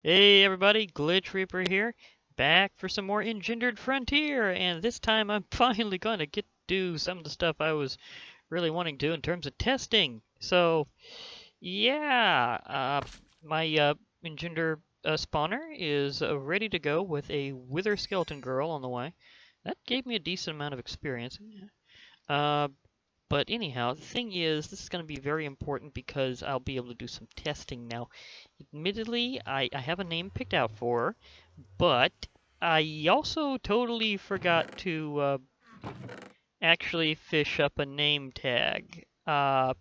Hey everybody, Glitch Reaper here, back for some more Engendered Frontier, and this time I'm finally going to get to do some of the stuff I was really wanting to do in terms of testing. So, yeah, my Engender spawner is ready to go with a Wither Skeleton Girl on the way. That gave me a decent amount of experience. Uh, but anyhow, the thing is, this is going to be very important because I'll be able to do some testing now. Admittedly, I have a name picked out for her, but I also totally forgot to actually fish up a name tag. Or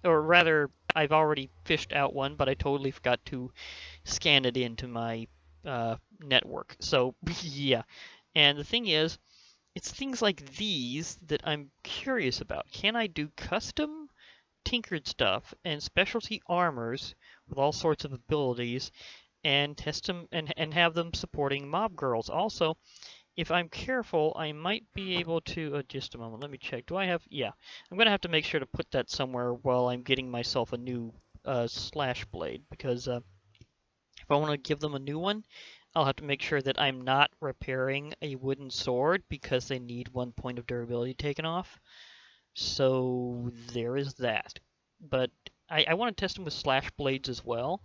rather, I've already fished out one, but I totally forgot to scan it into my network. So, yeah. And the thing is, it's things like these that I'm curious about. Can I do custom tinkered stuff and specialty armors with all sorts of abilities and test them and have them supporting mob girls? Also, if I'm careful, I might be able to, just a moment, let me check. Do I have, yeah, I'm going to have to make sure to put that somewhere while I'm getting myself a new slash blade, because if I want to give them a new one, I'll have to make sure that I'm not repairing a wooden sword because they need 1 point of durability taken off. So there is that. But I want to test them with slash blades as well.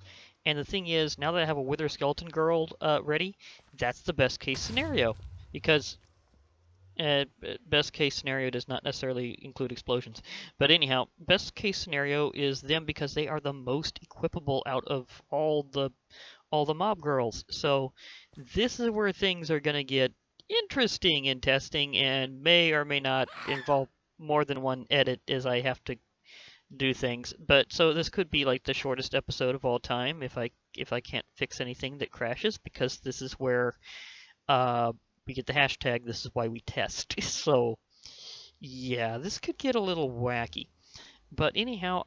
And the thing is, now that I have a Wither Skeleton Girl ready, that's the best case scenario. Because best case scenario does not necessarily include explosions. But anyhow, best case scenario is them because they are the most equipable out of all the mob girls. So this is where things are going to get interesting in testing and may or may not involve more than one edit as I have to do things. But so this could be like the shortest episode of all time if I can't fix anything that crashes, because this is where we get the hashtag "this is why we test." So yeah, this could get a little wacky. But anyhow,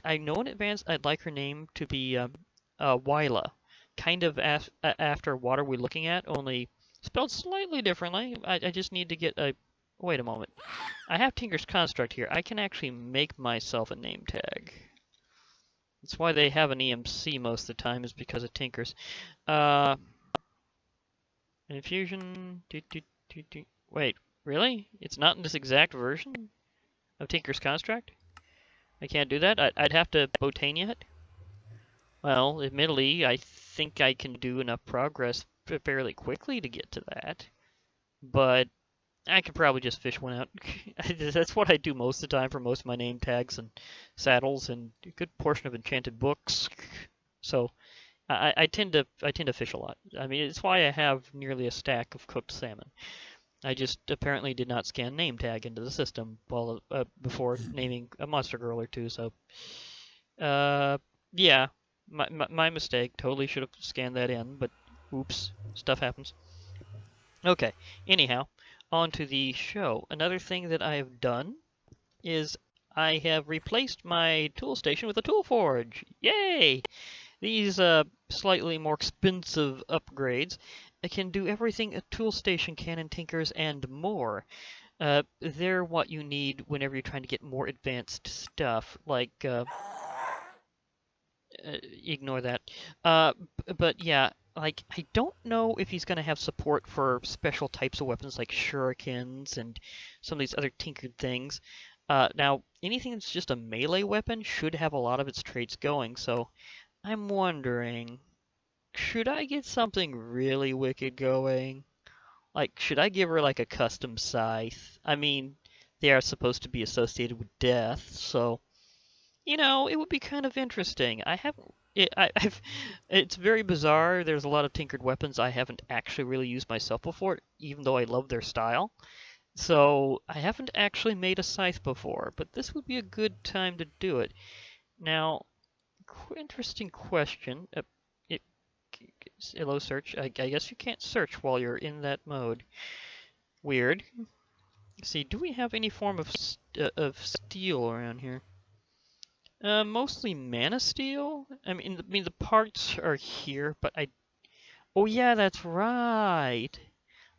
I know in advance I'd like her name to be Whyla, kind of after What Are We Looking At, only spelled slightly differently. I just need to get a... Wait a moment. I have Tinker's Construct here. I can actually make myself a name tag. That's why they have an EMC most of the time, is because of Tinker's. Infusion... Wait, really? It's not in this exact version of Tinker's Construct? I can't do that? I'd have to Botania it? Well, admittedly, I think I can do enough progress fairly quickly to get to that. But I could probably just fish one out. That's what I do most of the time for most of my name tags and saddles and a good portion of enchanted books. So I tend to fish a lot. I mean, it's why I have nearly a stack of cooked salmon. I just apparently did not scan name tag into the system while before naming a monster girl or two. So yeah, my mistake. Totally should have scanned that in, but oops, stuff happens. Okay, anyhow, on to the show. Another thing that I have done is I have replaced my tool station with a tool forge. Yay! These slightly more expensive upgrades can do everything a tool station can in Tinkers and more. They're what you need whenever you're trying to get more advanced stuff, like ignore that. But yeah, like I don't know if he's going to have support for special types of weapons like shurikens and some of these other tinkered things. Now, anything that's just a melee weapon should have a lot of its traits going, so I'm wondering, should I get something really wicked going? Like, should I give her like a custom scythe? I mean, they are supposed to be associated with death, so it would be kind of interesting. I haven't. It's very bizarre. There's a lot of tinkered weapons I haven't actually really used myself before, even though I love their style. So I haven't actually made a scythe before, but this would be a good time to do it. Now, interesting question. Hello, search. I guess you can't search while you're in that mode. Weird. See, do we have any form of steel around here? Mostly mana steel. I mean, the parts are here, but Oh yeah, that's right.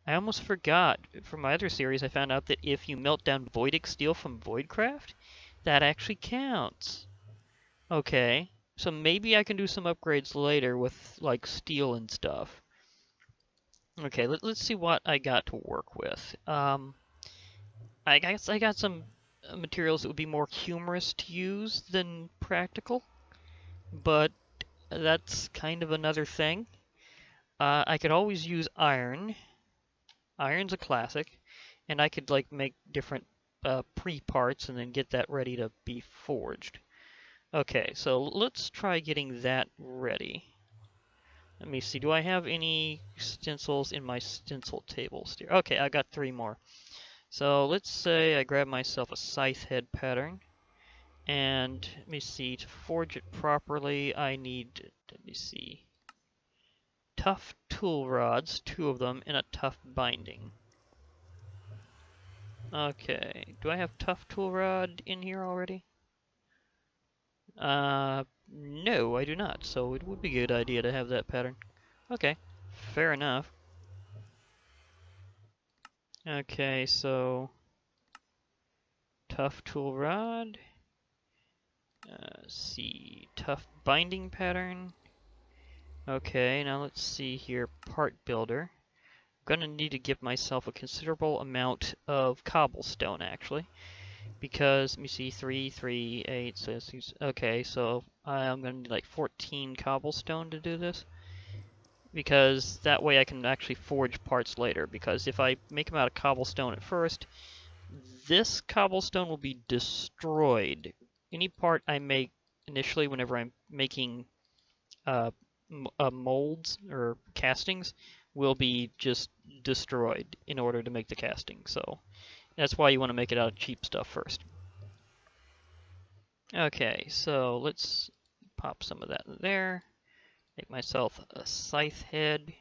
I almost forgot. From my other series, I found out that if you melt down Voidic steel from Voidcraft, that actually counts. Okay. So maybe I can do some upgrades later with like steel and stuff. Okay, let's see what I got to work with. I guess I got some materials that would be more humorous to use than practical, but that's kind of another thing. I could always use iron. Iron's a classic, and I could like make different pre-parts and then get that ready to be forged. Okay, so let's try getting that ready. Let me see, do I have any stencils in my stencil tables here? Okay, I got 3 more. So let's say I grab myself a scythe head pattern, and let me see, to forge it properly, I need, let me see, tough tool rods, 2 of them, and a tough binding. Okay, do I have tough tool rod in here already? No, I do not, so it would be a good idea to have that pattern. Okay, fair enough. Okay, so tough tool rod. See, tough binding pattern. Okay, now let's see here, part builder. I'm gonna need to give myself a considerable amount of cobblestone, actually. Because, let me see, 3, 3, 8, so okay, so I'm gonna need like 14 cobblestone to do this. Because that way I can actually forge parts later, because if I make them out of cobblestone at first, this cobblestone will be destroyed. Any part I make initially whenever I'm making molds or castings will be just destroyed in order to make the casting. So that's why you want to make it out of cheap stuff first. Okay, so let's pop some of that in there. Make myself a scythe head.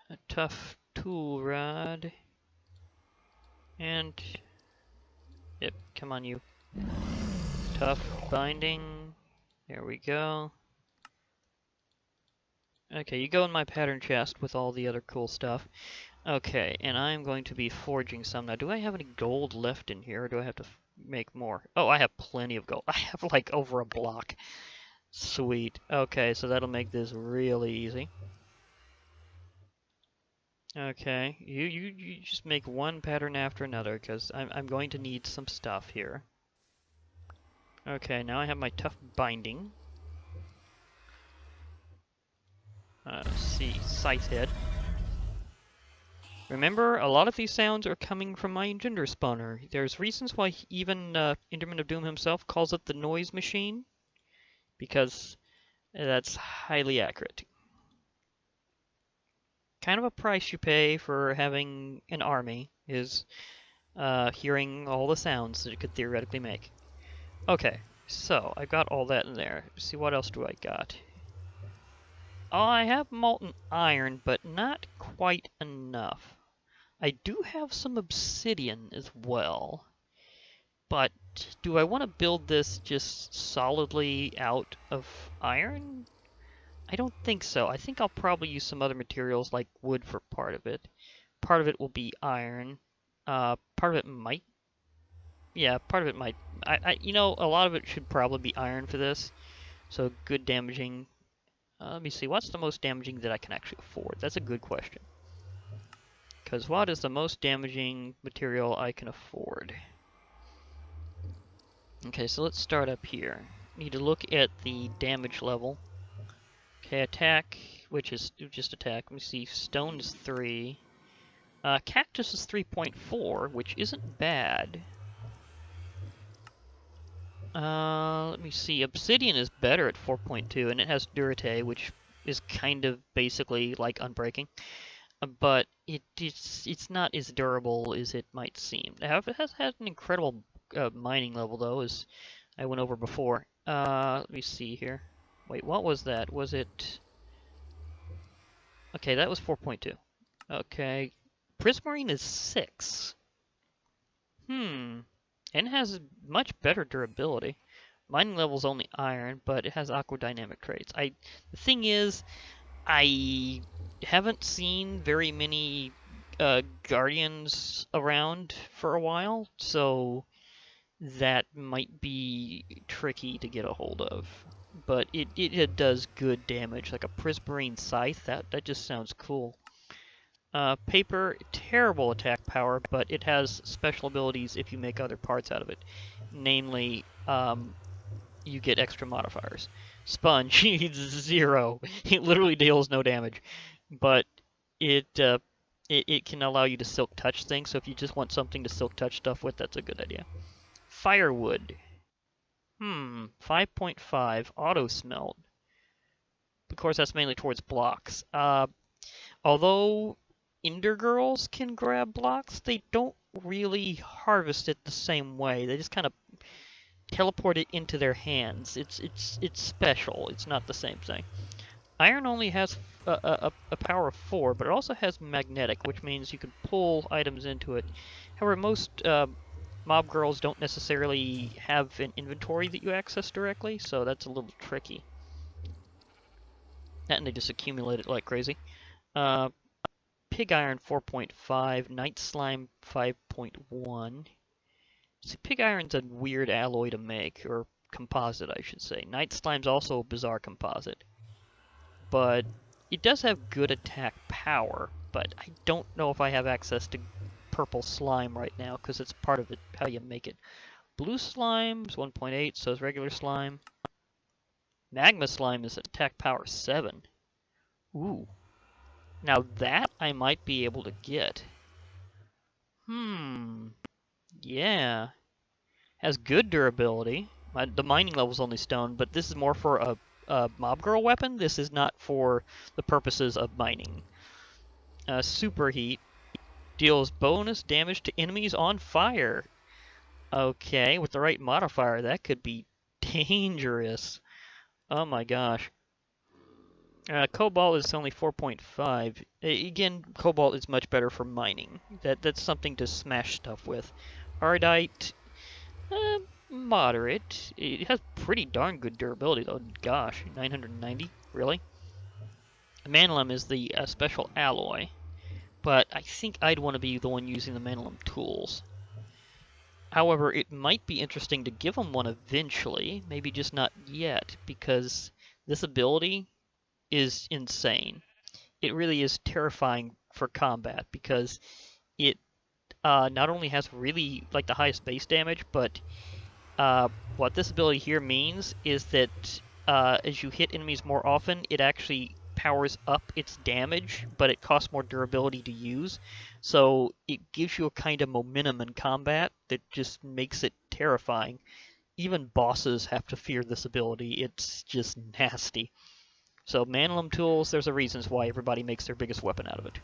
A tough tool rod. And yep, come on you. Tough binding. There we go. Okay, you go in my pattern chest with all the other cool stuff. Okay, and I'm going to be forging some. Now, do I have any gold left in here, or do I have to make more? Oh, I have plenty of gold. I have like over a block. Sweet. Okay, so that'll make this really easy. Okay, you just make one pattern after another, because I'm going to need some stuff here. Okay, now I have my tough binding. Let's see, scythe head. Remember, a lot of these sounds are coming from my Engender spawner. There's reasons why even Enderman of Doom himself calls it the noise machine, because that's highly accurate. Kind of a price you pay for having an army is hearing all the sounds that it could theoretically make. Okay, so I got all that in there. Let's see, what else do I got? Oh, I have molten iron, but not quite enough. I do have some obsidian as well, but do I want to build this just solidly out of iron? I don't think so. I think I'll probably use some other materials like wood for part of it. Part of it will be iron. Part of it might. Yeah, part of it might. You know, a lot of it should probably be iron for this. So good damaging. Let me see. What's the most damaging that I can actually afford? That's a good question. Because what is the most damaging material I can afford? Okay, so let's start up here. Need to look at the damage level. Okay, attack, which is just attack. Let me see. Stone is 3. Cactus is 3.4, which isn't bad. Let me see. Obsidian is better at 4.2, and it has Durate, which is kind of basically like unbreaking. But it's not as durable as it might seem. However, it has had an incredible mining level, though, as I went over before. Let me see here. Wait, what was that? Was it... Okay, that was 4.2. Okay. Prismarine is 6. And it has much better durability. Mining level's only iron, but it has aquadynamic traits. The thing is, I haven't seen very many Guardians around for a while, so that might be tricky to get a hold of. But it does good damage, like a Prismarine Scythe. That just sounds cool. Paper, terrible attack power, but it has special abilities if you make other parts out of it. Namely, you get extra modifiers. Sponge, it's 0. It literally deals no damage. But it can allow you to silk touch things, so if you just want something to silk touch stuff with, that's a good idea. Firewood. 5.5, auto smelt. Of course, that's mainly towards blocks. Although Ender Girls can grab blocks, they don't really harvest it the same way. They just kind of teleport it into their hands. It's special. It's not the same thing. Iron only has a power of 4, but it also has magnetic, which means you can pull items into it. However, most mob girls don't necessarily have an inventory that you access directly, so that's a little tricky. And they just accumulate it like crazy. Pig iron 4.5, night slime 5.1. See, pig iron's a weird alloy to make, or composite, I should say. Night slime's also a bizarre composite. But it does have good attack power, but I don't know if I have access to purple slime right now, because it's part of it, how you make it. Blue slime's 1.8, so is regular slime. Magma slime is attack power 7. Ooh. Now that I might be able to get. Yeah. Has good durability. The mining level's only stone, but this is more for a mob girl weapon. This is not for the purposes of mining. Superheat. Deals bonus damage to enemies on fire. Okay, with the right modifier, that could be dangerous. Oh my gosh. Cobalt is only 4.5. Again, cobalt is much better for mining. That's something to smash stuff with. Ardite, moderate. It has pretty darn good durability though. Gosh, 990, really? Manilum is the special alloy, but I think I'd want to be the one using the Manilum tools. However, it might be interesting to give them one eventually, maybe just not yet, because this ability is insane. It really is terrifying for combat because it not only has really like the highest base damage, but what this ability here means is that as you hit enemies more often, it actually powers up its damage, but it costs more durability to use. So it gives you a kind of momentum in combat that just makes it terrifying. Even bosses have to fear this ability. It's just nasty. So Manilum tools, there's a reason why everybody makes their biggest weapon out of it.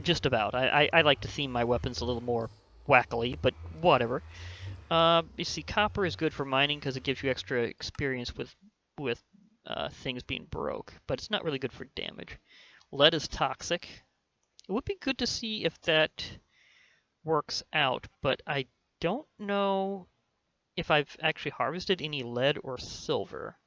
Just about. I like to theme my weapons a little more wackily, but whatever. You see, copper is good for mining because it gives you extra experience with things being broke, but it's not really good for damage. Lead is toxic. It would be good to see if that works out, but I don't know if I've actually harvested any lead or silver.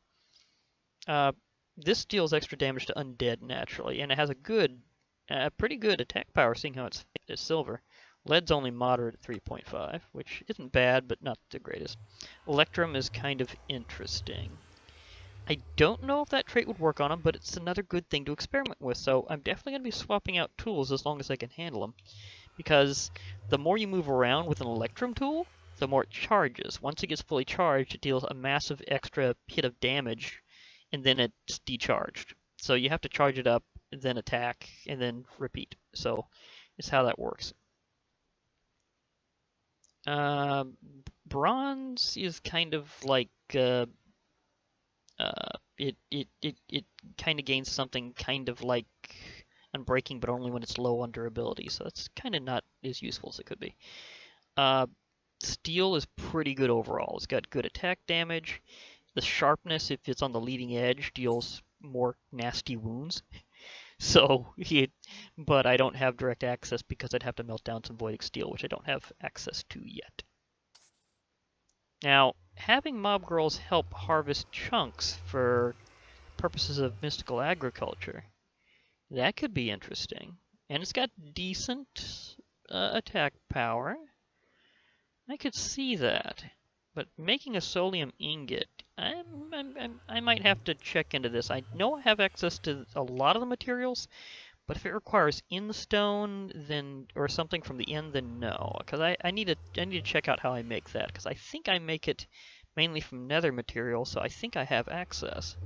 This deals extra damage to undead naturally, and it has a pretty good attack power, seeing how it's silver. Lead's only moderate at 3.5, which isn't bad, but not the greatest. Electrum is kind of interesting. I don't know if that trait would work on them, but it's another good thing to experiment with, so I'm definitely going to be swapping out tools as long as I can handle them. Because the more you move around with an Electrum tool, the more it charges. Once it gets fully charged, it deals a massive extra hit of damage, and then it's decharged. So you have to charge it up, then attack, and then repeat. So it's how that works. Bronze is kind of like it kind of gains something kind of like Unbreaking, but only when it's low on durability. So that's kind of not as useful as it could be. Steel is pretty good overall. It's got good attack damage. The sharpness, if it's on the leading edge, deals more nasty wounds. So, but I don't have direct access because I'd have to melt down some Voidic Steel, which I don't have access to yet. Now, having mob girls help harvest chunks for purposes of mystical agriculture, that could be interesting. And it's got decent attack power. I could see that. But making a solium ingot, I might have to check into this. I know I have access to a lot of the materials, but if it requires in-stone, then or something from the end, then no. Because I need to check out how I make that. Because I think I make it mainly from nether material, so I think I have access.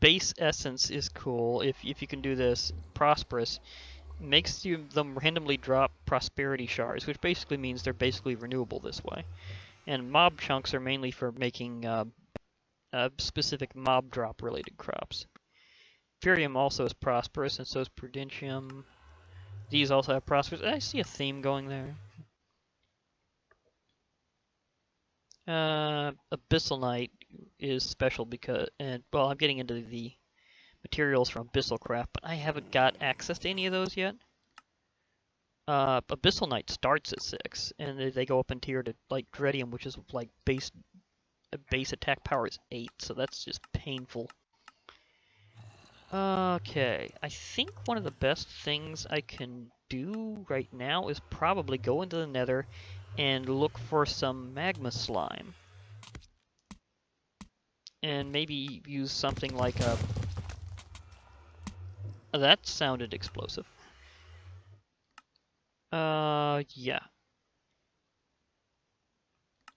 Base essence is cool if you can do this. Prosperous makes them randomly drop prosperity shards, which basically means they're basically renewable this way. And mob chunks are mainly for making specific mob drop related crops. Furium also is prosperous, and so is Prudentium. These also have prosperous. I see a theme going there. Abyssalite is special because, well, I'm getting into the materials from Abyssalcraft, but I haven't got access to any of those yet. Abyssalite starts at 6, and they go up in tier to like Dreadium, which is like base attack power is 8, so that's just painful. Okay, I think one of the best things I can do right now is probably go into the Nether and look for some magma slime. And maybe use something like a... Oh, that sounded explosive. Yeah.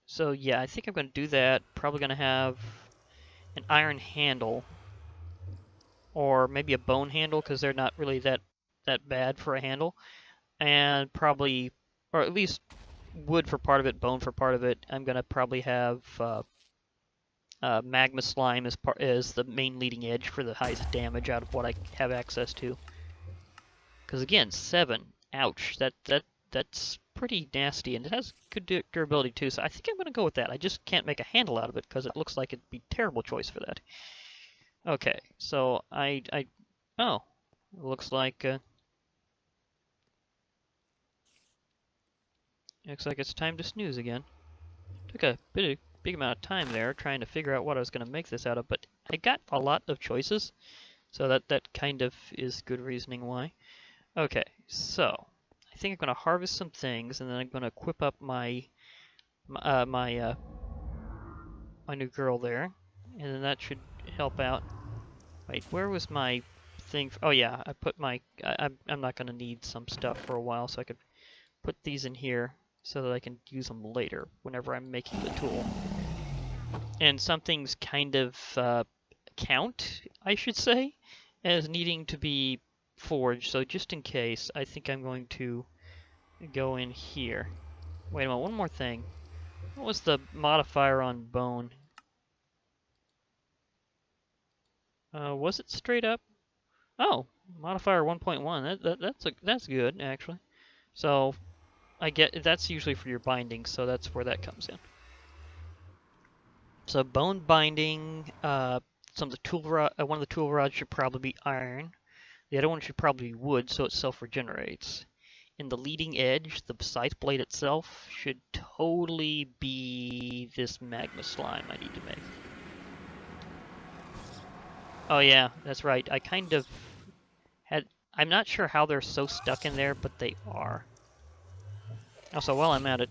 So yeah, I think I'm going to do that. Probably going to have an iron handle. Or maybe a bone handle, because they're not really that bad for a handle. And probably, or at least wood for part of it, bone for part of it. I'm going to probably have magma slime as the main leading edge for the highest damage out of what I have access to. Because again, 7, ouch, that's pretty nasty, and it has good durability too, so I think I'm going to go with that. I just can't make a handle out of it, because it looks like it'd be a terrible choice for that. Okay, so oh, it looks like it's time to snooze again. Took a big amount of time there trying to figure out what I was going to make this out of, but I got a lot of choices, so that kind of is good reasoning why. Okay, so I think I'm going to harvest some things, and then I'm going to equip up my new girl there, and then that should help out. Wait, where was my thing? Oh yeah, I put my... I'm not going to need some stuff for a while, so I could put these in here so that I can use them later whenever I'm making the tool. And some things kind of count, I should say, as needing to be forged. So just in case, I think I'm going to go in here. Wait a minute, one more thing. What was the modifier on bone? Was it straight up? Oh, modifier 1.1. That's good actually. So I get that's usually for your binding, so that's where that comes in. So bone binding. Some of the tool rod, one of the tool rods should probably be iron. The other one should probably be wood, so it self-regenerates. In the leading edge, the scythe blade itself should totally be this magma slime I need to make. Oh yeah, that's right. I kind of had... I'm not sure how they're so stuck in there, but they are. Also, while I'm at it...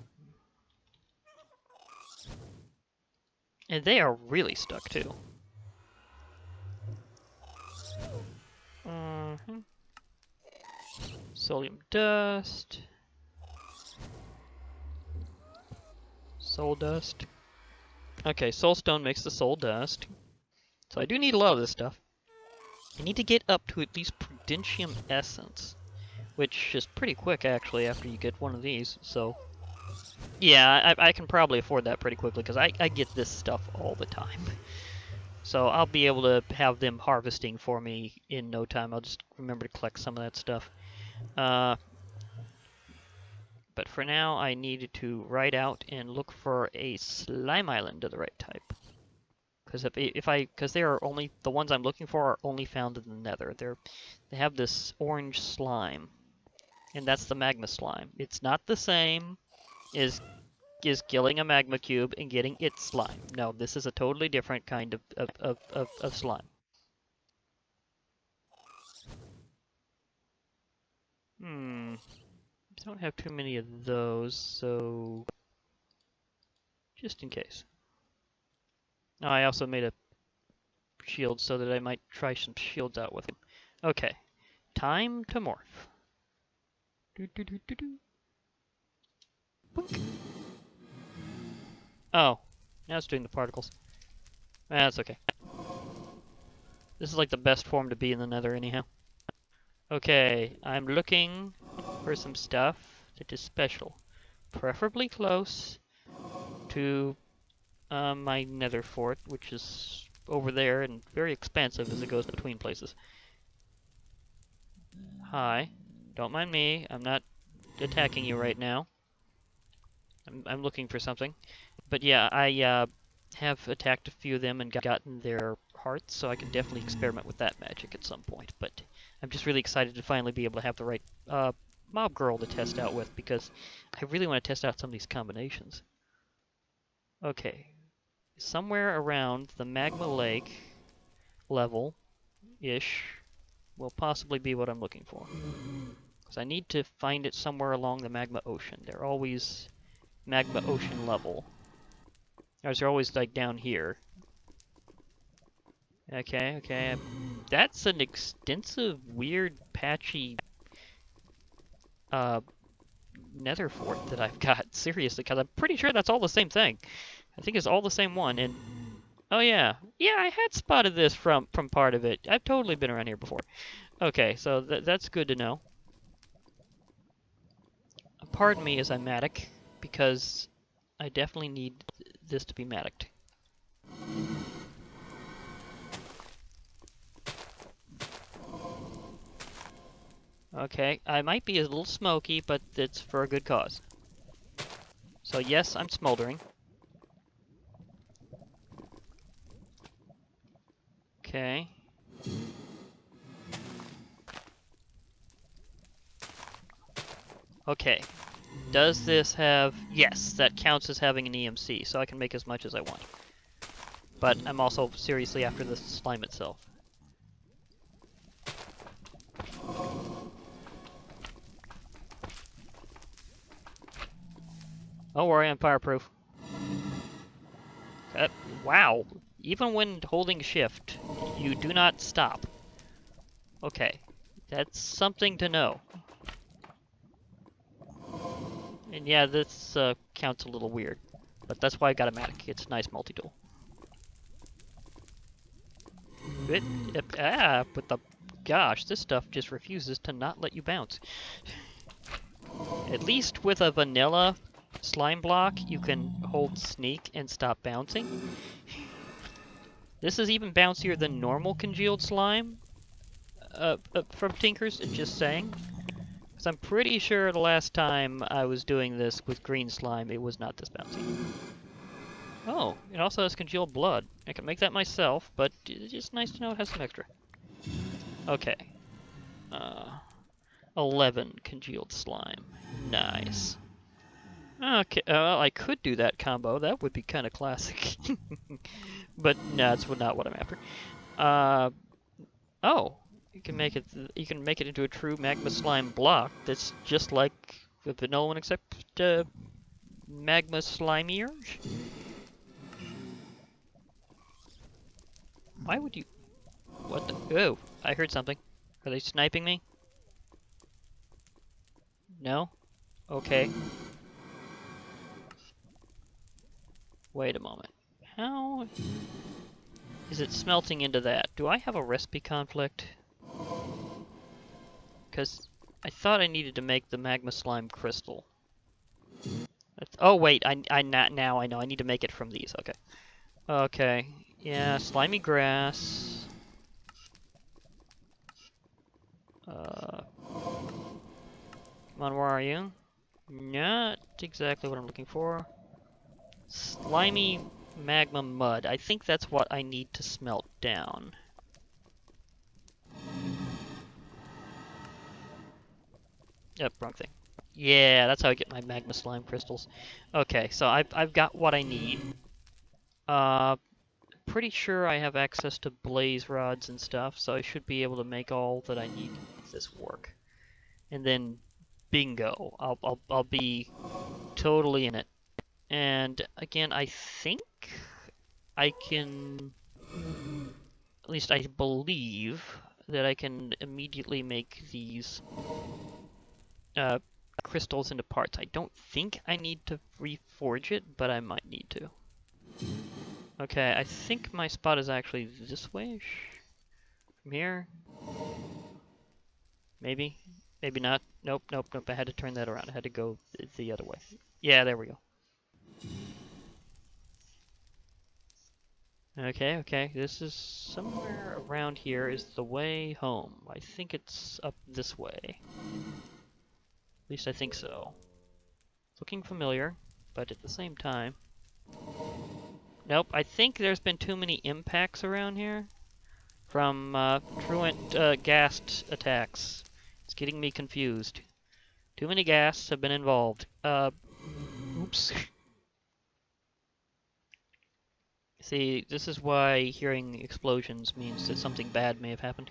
And they are really stuck, too. Solium dust. Soul dust. Okay, soulstone makes the soul dust. So I do need a lot of this stuff. I need to get up to at least Prudentium essence, which is pretty quick actually after you get one of these. So yeah, I can probably afford that pretty quickly because I get this stuff all the time. So I'll be able to have them harvesting for me in no time. I'll just remember to collect some of that stuff. But for now, I needed to write out and look for a slime island of the right type. Because they are only the ones I'm looking for are only found in the Nether. They have this orange slime, and that's the magma slime. It's not the same as killing a magma cube and getting its slime. No, this is a totally different kind of slime. don't have too many of those, so just in case. Oh, I also made a shield so that I might try some shields out with him. Okay, time to morph. Do, do, do, do, do. Boink. Oh, now it's doing the particles. That's okay. This is like the best form to be in the Nether anyhow. Okay, I'm looking for some stuff that is special. Preferably close to my Nether fort, which is over there and very expansive as it goes between places. Hi. Don't mind me. I'm not attacking you right now. I'm looking for something. But yeah, I have attacked a few of them and gotten their hearts, so I can definitely experiment with that magic at some point. But I'm just really excited to finally be able to have the right mob girl to test out with, because I really want to test out some of these combinations. Okay. Somewhere around the magma lake level-ish will possibly be what I'm looking for. Because I need to find it somewhere along the magma ocean. They're always magma ocean level. Or they're always like down here. Okay. That's an extensive, weird, patchy nether fort that I've got. Seriously, because I'm pretty sure that's all the same thing. I think it's all the same one. And oh yeah, I had spotted this from part of it. I've totally been around here before. Okay, so that's good to know. Pardon me as I'm Matic, because I definitely need this to be Maticed. Okay, I might be a little smoky, but it's for a good cause. So yes, I'm smoldering. Okay. Okay. Does this have... Yes, that counts as having an EMC, so I can make as much as I want. But I'm also seriously after the slime itself. Don't worry, I'm fireproof. Wow. Even when holding shift, you do not stop. Okay. That's something to know. And yeah, this counts a little weird. But that's why I got a Matic. It's a nice multi-tool. But the... Gosh, this stuff just refuses to not let you bounce. At least with a vanilla slime block, you can hold sneak and stop bouncing. This is even bouncier than normal congealed slime from Tinkers, just saying. Because I'm pretty sure the last time I was doing this with green slime, it was not this bouncy. Oh, it also has congealed blood. I can make that myself, but it's just nice to know it has some extra. Okay. 11 congealed slime. Nice. Okay, well, I could do that combo. That would be kind of classic. But no, that's not what I'm after. Oh, you can make it into a true magma slime block that's just like the vanilla one, except magma slimier. Why would you? What the? Oh, I heard something. Are they sniping me? No? Okay. Wait a moment. How is it smelting into that? Do I have a recipe conflict? Because I thought I needed to make the magma slime crystal. Oh wait, now I know. I need to make it from these. Okay. Okay. Yeah, slimy grass. Come on, where are you? Not exactly what I'm looking for. Slimy magma mud. I think that's what I need to smelt down. Yep, wrong thing. Yeah, that's how I get my magma slime crystals. Okay, so I've got what I need. Pretty sure I have access to blaze rods and stuff, so I should be able to make all that I need to make this work. And then bingo. I'll be totally in it. And again, I think I can, at least I believe that I can immediately make these crystals into parts. I don't think I need to reforge it, but I might need to. Okay, I think my spot is actually this way-ish. From here. Maybe. Maybe not. Nope, nope, nope. I had to turn that around. I had to go the other way. Yeah, there we go. Okay, okay. This is somewhere around here is the way home. I think it's up this way. At least I think so. It's looking familiar, but at the same time... Nope, I think there's been too many impacts around here from truant ghast attacks. It's getting me confused. Too many ghasts have been involved. Oops. See, this is why hearing explosions means that something bad may have happened.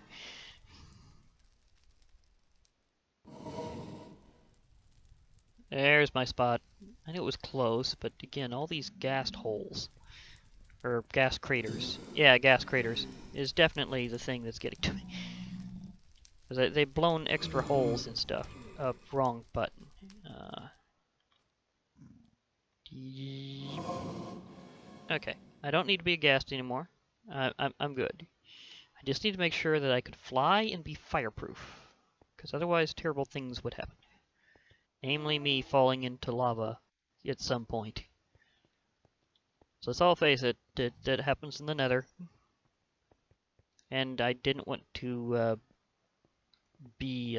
There's my spot. I knew it was close, but again, all these ghast holes. Or gas craters. Yeah, gas craters is definitely the thing that's getting to me. Because they've blown extra holes and stuff. Wrong button. Okay, I don't need to be a ghast anymore. I'm good. I just need to make sure that I could fly and be fireproof. Because otherwise terrible things would happen. Namely me falling into lava at some point. So let's all face it, that happens in the nether. And I didn't want to be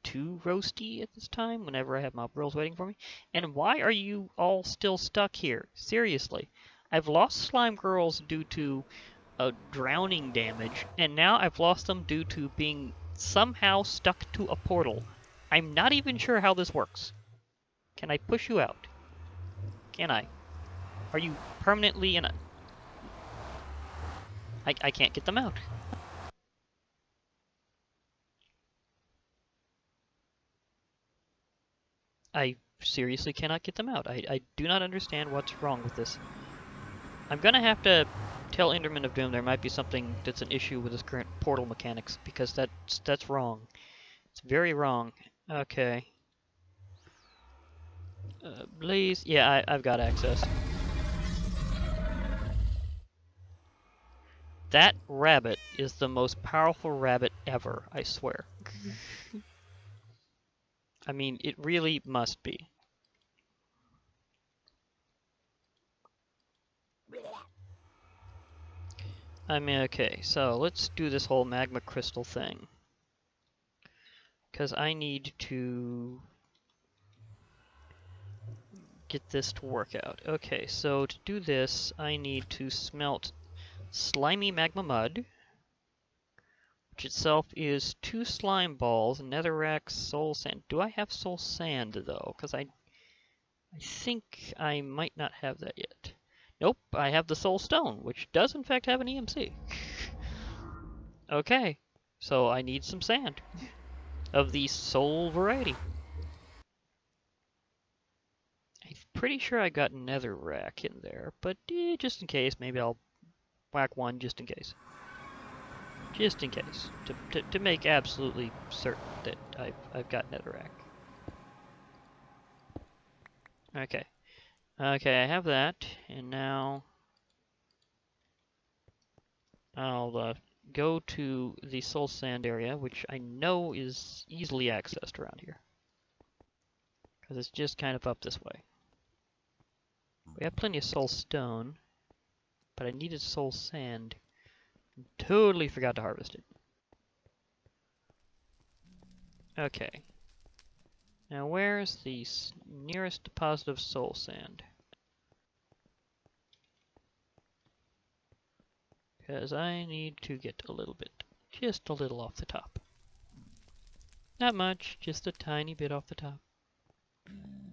too roasty at this time whenever I have mob rolls waiting for me. And why are you all still stuck here? Seriously. I've lost slime girls due to drowning damage, and now I've lost them due to being somehow stuck to a portal. I'm not even sure how this works. Can I push you out? Can I? Are you permanently in a... I can't get them out. I seriously cannot get them out. I do not understand what's wrong with this. I'm gonna have to tell Enderman of Doom there might be something that's an issue with his current portal mechanics, because that's wrong. It's very wrong. Okay. Blaze... Yeah, I've got access. That rabbit is the most powerful rabbit ever, I swear. I mean, it really must be. I mean, okay, so let's do this whole magma crystal thing. Because I need to get this to work out. Okay, so to do this, I need to smelt slimy magma mud, which itself is 2 slime balls, netherrack, soul sand. Do I have soul sand, though? Because I think I might not have that yet. Nope, I have the soul stone, which does in fact have an EMC. Okay, so I need some sand of the soul variety. I'm pretty sure I got netherrack in there, but just in case, maybe I'll whack one just in case. Just in case, to make absolutely certain that I've got netherrack. Okay. Okay, I have that, and now I'll go to the soul sand area, which I know is easily accessed around here. Because it's just kind of up this way. We have plenty of soul stone, but I needed soul sand. Totally forgot to harvest it. Okay. Now where's the nearest deposit of soul sand? Because I need to get a little bit, just a little off the top. Not much, just a tiny bit off the top.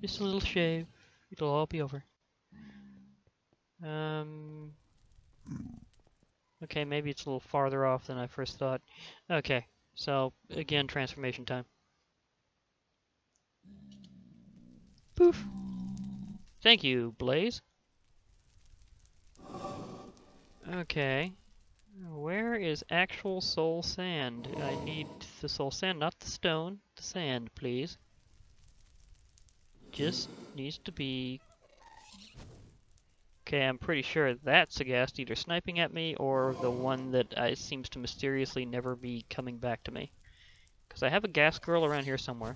Just a little shave. It'll all be over. Okay, maybe it's a little farther off than I first thought. Okay, so again, transformation time. Poof. Thank you, Blaze. Okay. Where is actual soul sand? I need the soul sand, not the stone. The sand, please. Just needs to be... Okay, I'm pretty sure that's a ghast either sniping at me or the one that seems to mysteriously never be coming back to me. Because I have a ghast girl around here somewhere.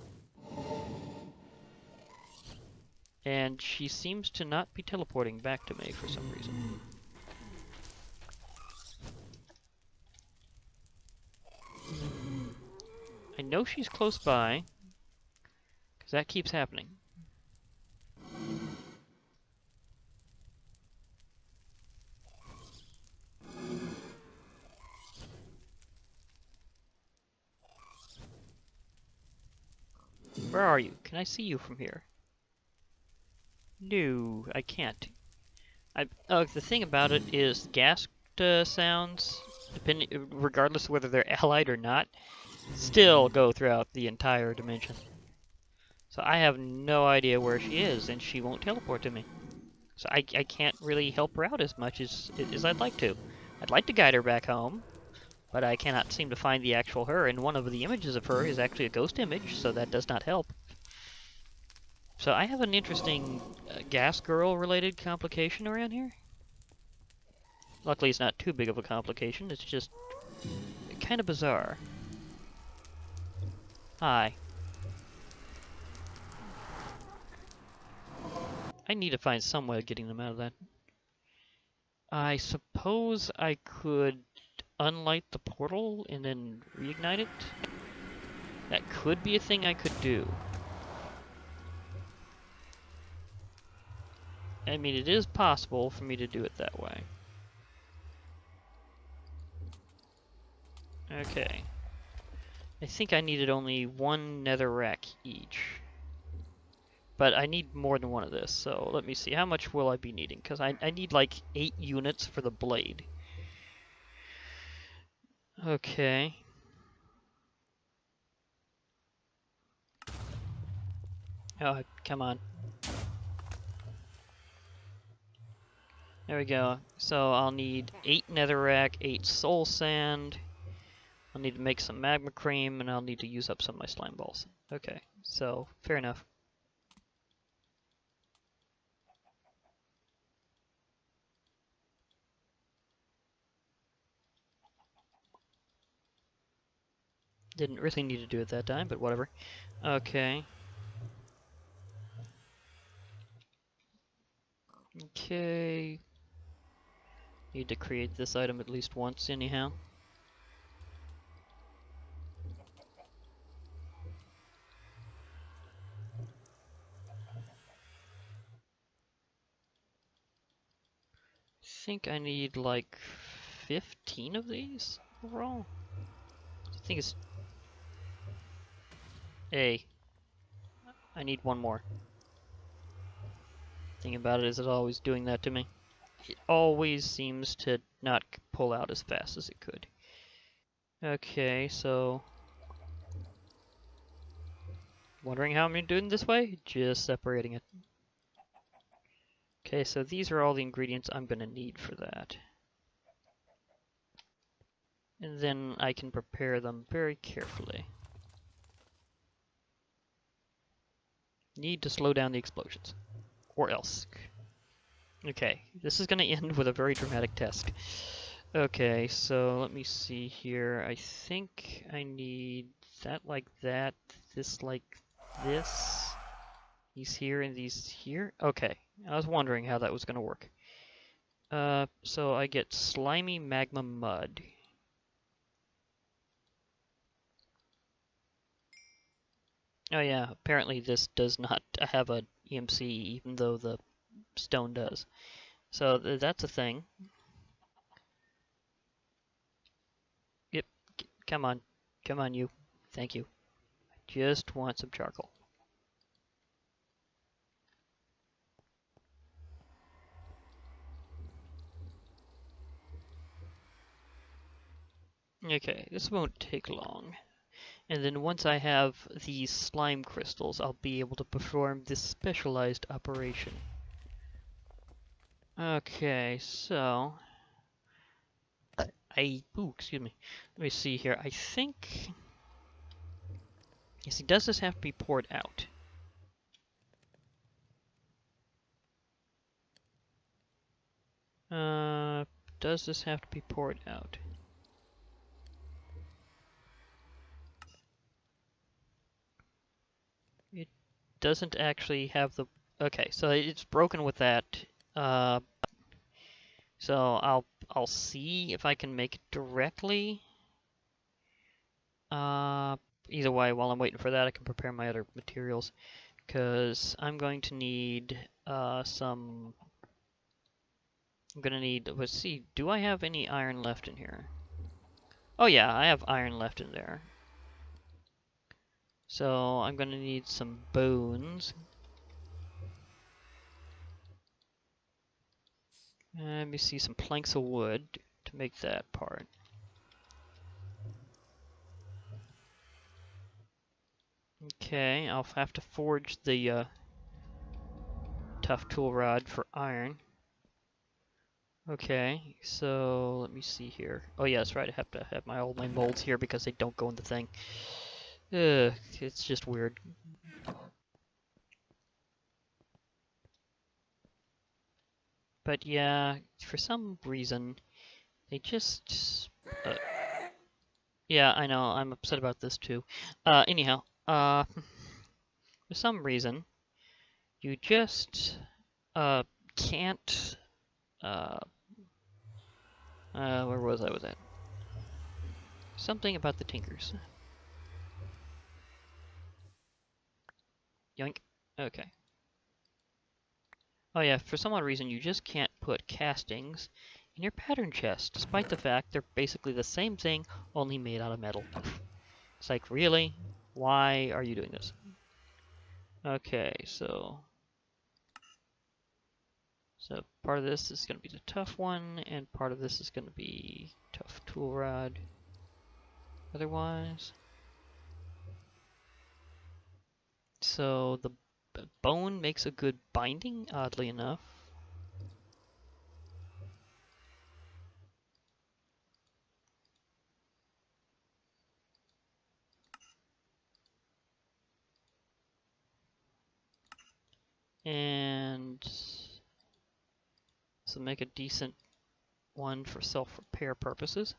And she seems to not be teleporting back to me for some reason. I know she's close by, because that keeps happening. Where are you? Can I see you from here? No, I can't. Oh, the thing about it is ghast sounds, regardless of whether they're allied or not, still go throughout the entire dimension. So I have no idea where she is, and she won't teleport to me. So I can't really help her out as much as I'd like to. I'd like to guide her back home, but I cannot seem to find the actual her, and one of the images of her is actually a ghost image, so that does not help. So I have an interesting ghast girl related complication around here. Luckily it's not too big of a complication, it's just kind of bizarre. Hi. I need to find some way of getting them out of that. I suppose I could unlight the portal and then reignite it? That could be a thing I could do. I mean, it is possible for me to do it that way. Okay. I think I needed only one netherrack each. But I need more than one of this, so let me see. How much will I be needing? Because I need like 8 units for the blade. Okay. Oh, come on. There we go. So I'll need 8 netherrack, 8 soul sand. I'll need to make some magma cream, and I'll need to use up some of my slime balls. Okay, so fair enough. Didn't really need to do it that time, but whatever. Okay. Okay. Need to create this item at least once anyhow. I think I need like 15 of these overall. I think it's... Hey. I need one more. Thing about it is it's always doing that to me. It always seems to not pull out as fast as it could. Okay, so... Wondering how I'm doing this way? Just separating it. Okay, so these are all the ingredients I'm gonna need for that. And then I can prepare them very carefully. Need to slow down the explosions. Or else. Okay, this is gonna end with a very dramatic test. Okay, so let me see here. I think I need that like that, this like this. These here and these here. Okay, I was wondering how that was gonna work. So I get slimy magma mud. Oh yeah, apparently this does not have a EMC, even though the stone does. So that's a thing. Yep, come on. Come on, you. Thank you. I just want some charcoal. Okay, this won't take long. And then once I have these slime crystals, I'll be able to perform this specialized operation. Okay, so... Ooh, excuse me. Let me see here. I think... Yes, does this have to be poured out? Does this have to be poured out? It doesn't actually have the... Okay, so it's broken with that. So I'll see if I can make it directly. Either way, while I'm waiting for that, I can prepare my other materials. Because I'm going to need some... I'm gonna need... Let's see, do I have any iron left in here? Oh yeah, I have iron left in there. So I'm gonna need some bones. Let me see, some planks of wood to make that part. Okay, I'll have to forge the tough tool rod for iron. Okay, so let me see here. Oh yeah, that's right, I have to have my molds here because they don't go in the thing. Ugh, it's just weird. But yeah, for some reason, they just... yeah, I know, I'm upset about this too. Anyhow, for some reason, you just can't... where was I with that? Something about the Tinkers. Yoink. Okay. Oh yeah, for some odd reason you just can't put castings in your pattern chest, despite the fact they're basically the same thing, only made out of metal. It's like, really? Why are you doing this? Okay, so part of this is going to be the tough one, and part of this is going to be tough tool rod. Otherwise, so the bone makes a good binding, oddly enough. And so make a decent one for self-repair purposes.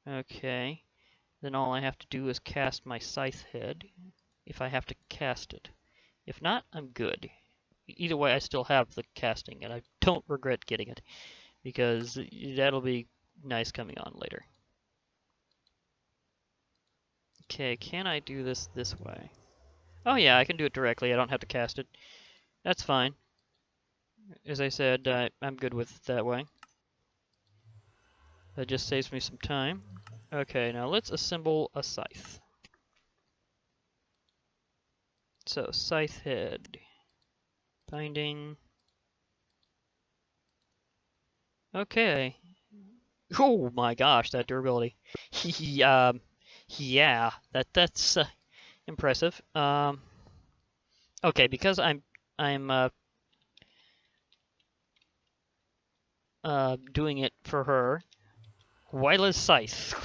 Okay, then all I have to do is cast my scythe head, if I have to cast it. If not, I'm good. Either way, I still have the casting, and I don't regret getting it, because that'll be nice coming on later. Okay, can I do this way? Oh yeah, I can do it directly, I don't have to cast it. That's fine. As I said, I'm good with it that way. That just saves me some time. Okay, now let's assemble a scythe. So, scythe head. Binding. Okay. Oh my gosh, that durability. Yeah, that's impressive. Okay, because I'm doing it for her. Whyla's scythe.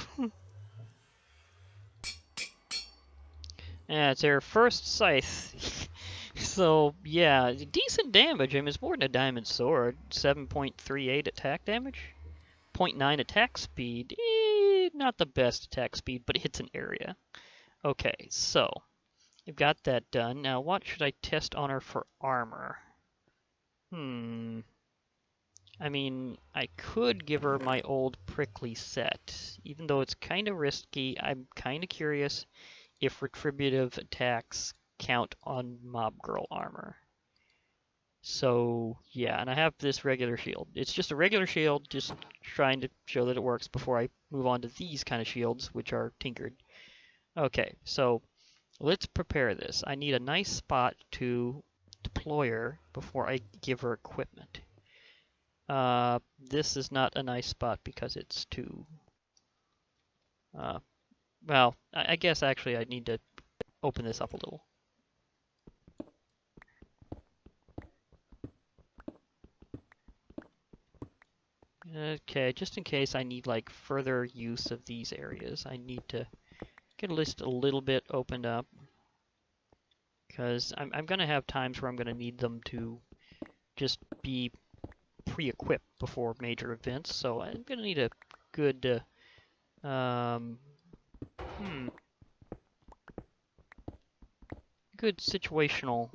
Yeah, it's her first scythe. So, yeah, decent damage. I mean, it's more than a diamond sword. 7.38 attack damage. 0.9 attack speed. Not the best attack speed, but it hits an area. Okay, so, you've got that done. Now, what should I test on her for armor? I mean, I could give her my old prickly set. Even though it's kind of risky, I'm kind of curious if retributive attacks count on mob girl armor. So, yeah, and I have this regular shield. It's just a regular shield, just trying to show that it works before I move on to these kind of shields, which are tinkered. Okay, so let's prepare this. I need a nice spot to deploy her before I give her equipment. This is not a nice spot because it's too... Well, I guess actually I need to open this up a little. Okay, just in case I need like further use of these areas, I need to get a list a little bit opened up. Because I'm going to have times where I'm going to need them to just be pre-equipped before major events, so I'm going to need a good, good situational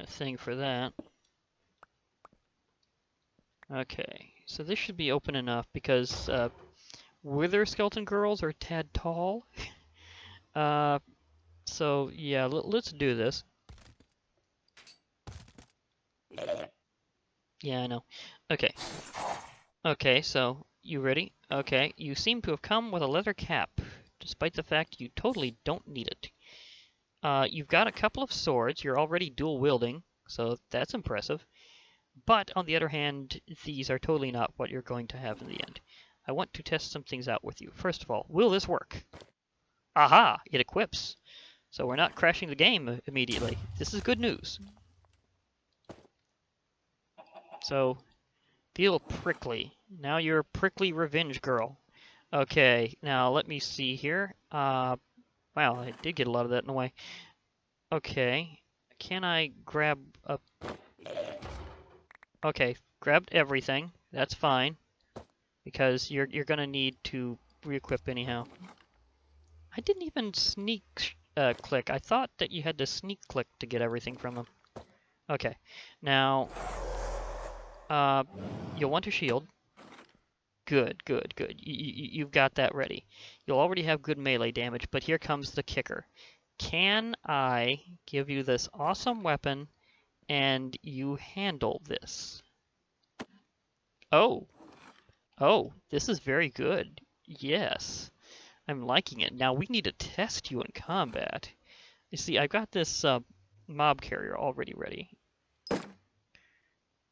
thing for that. Okay, so this should be open enough because Wither Skeleton Girls are a tad tall. So yeah, let's do this. Yeah, I know. Okay. Okay, so you ready? Okay, you seem to have come with a leather cap, despite the fact you totally don't need it. You've got a couple of swords, you're already dual wielding, so that's impressive. But on the other hand, these are totally not what you're going to have in the end. I want to test some things out with you. First of all, will this work? Aha! It equips. So we're not crashing the game immediately. This is good news. So, feel prickly. Now you're a prickly revenge girl. Okay, now let me see here. Wow, I did get a lot of that in the way. Okay, can I grab a... Okay, grabbed everything. That's fine. Because you're gonna need to re-equip anyhow. I didn't even sneak click. I thought that you had to sneak click to get everything from them. Okay, now you'll want a shield. Good, good, good. You've got that ready. You'll already have good melee damage, but here comes the kicker. Can I give you this awesome weapon and you handle this? Oh. Oh, this is very good. Yes. I'm liking it. Now we need to test you in combat. You see, I've got this mob carrier already ready.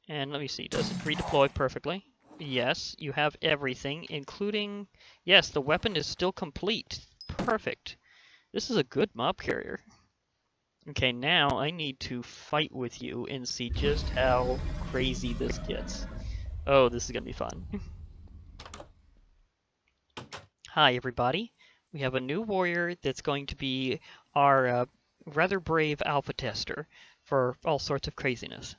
And let me see, does it redeploy perfectly? Yes, you have everything, including... Yes, the weapon is still complete. Perfect. This is a good mob carrier. Okay, now I need to fight with you and see just how crazy this gets. Oh, this is gonna be fun. Hi, everybody. We have a new warrior that's going to be our rather brave alpha tester for all sorts of craziness.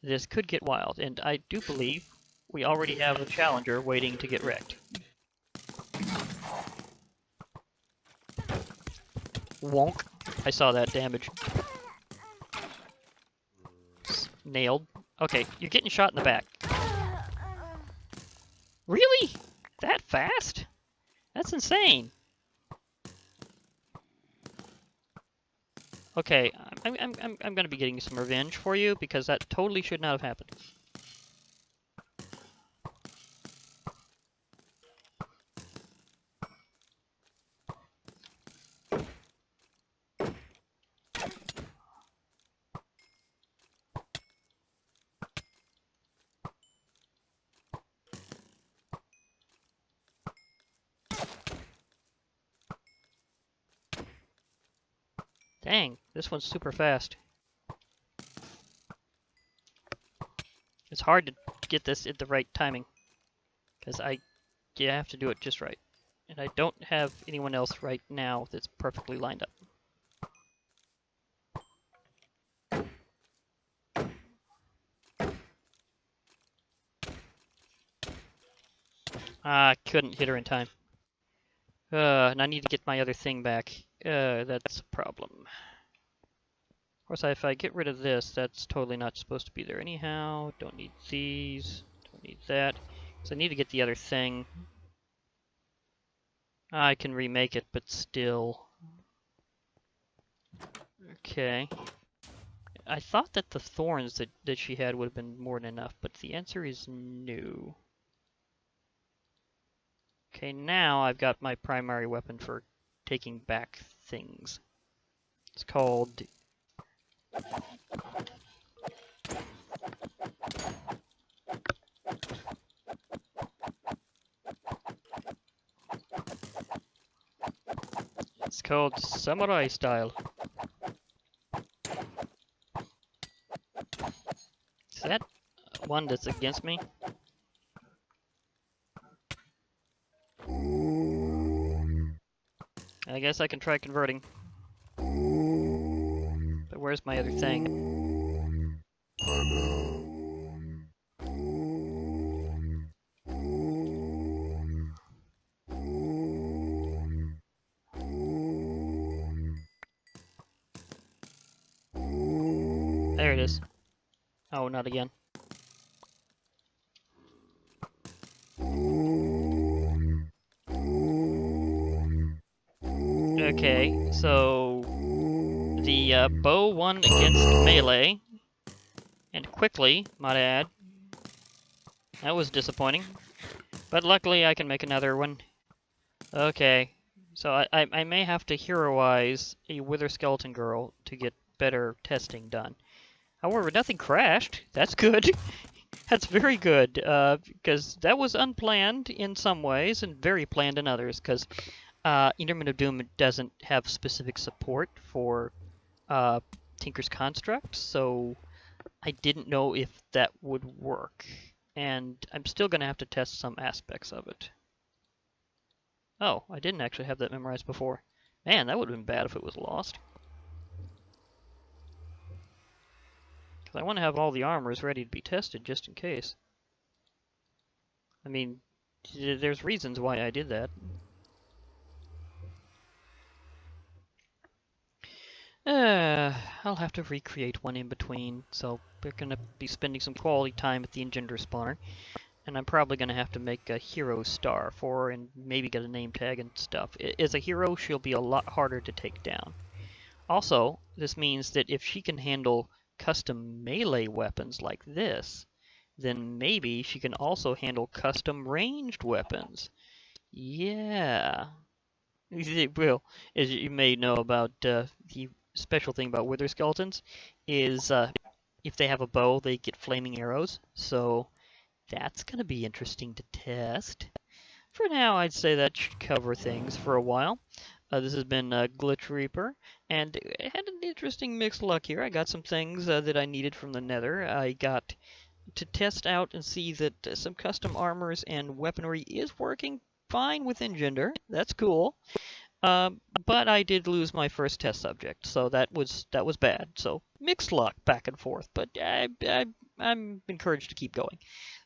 This could get wild, and I do believe we already have a challenger waiting to get wrecked. Wonk. I saw that damage. Nailed. Okay, you're getting shot in the back. Really? That fast? That's insane. Okay, I'm gonna be getting some revenge for you because that totally should not have happened. Dang, this one's super fast. It's hard to get this at the right timing because you have to do it just right. And I don't have anyone else right now that's perfectly lined up. Ah, I couldn't hit her in time. And I need to get my other thing back. That's a problem. Of course, if I get rid of this, that's totally not supposed to be there anyhow. Don't need these. Don't need that. So I need to get the other thing. I can remake it, but still. Okay. I thought that the thorns that she had would have been more than enough, but the answer is no. Okay, now I've got my primary weapon for taking back things. It's called... called Samurai Style. Is that one that's against me? I guess I can try converting. But where's my other thing? There it is. Oh, not again. Okay, so the bow won against melee, and quickly, might I add. That was disappointing, but luckily I can make another one. Okay, so I may have to heroize a Wither Skeleton Girl to get better testing done. However, nothing crashed. That's good. That's very good, because that was unplanned in some ways and very planned in others, because Enderman of Doom doesn't have specific support for Tinker's Construct, so I didn't know if that would work. And I'm still going to have to test some aspects of it. Oh, I didn't actually have that memorized before. Man, that would have been bad if it was lost. Because I want to have all the armors ready to be tested just in case. I mean, there's reasons why I did that. I'll have to recreate one in between, so we're going to be spending some quality time at the Engender spawner. And I'm probably going to have to make a hero star for her and maybe get a name tag and stuff. As a hero, she'll be a lot harder to take down. Also, this means that if she can handle custom melee weapons like this, then maybe she can also handle custom ranged weapons. Yeah. Well, as you may know about the special thing about Wither Skeletons, is if they have a bow, they get flaming arrows. So that's going to be interesting to test. For now, I'd say that should cover things for a while. This has been Glitch Reaper, and I had an interesting mixed luck here. I got some things that I needed from the Nether. I got to test out and see that some custom armors and weaponry is working fine with Engender. That's cool. But I did lose my first test subject, so that was bad. So mixed luck back and forth, but I'm encouraged to keep going.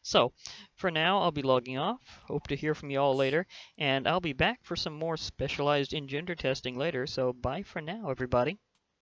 So for now, I'll be logging off. Hope to hear from you all later, and I'll be back for some more specialized Engender testing later. So bye for now, everybody.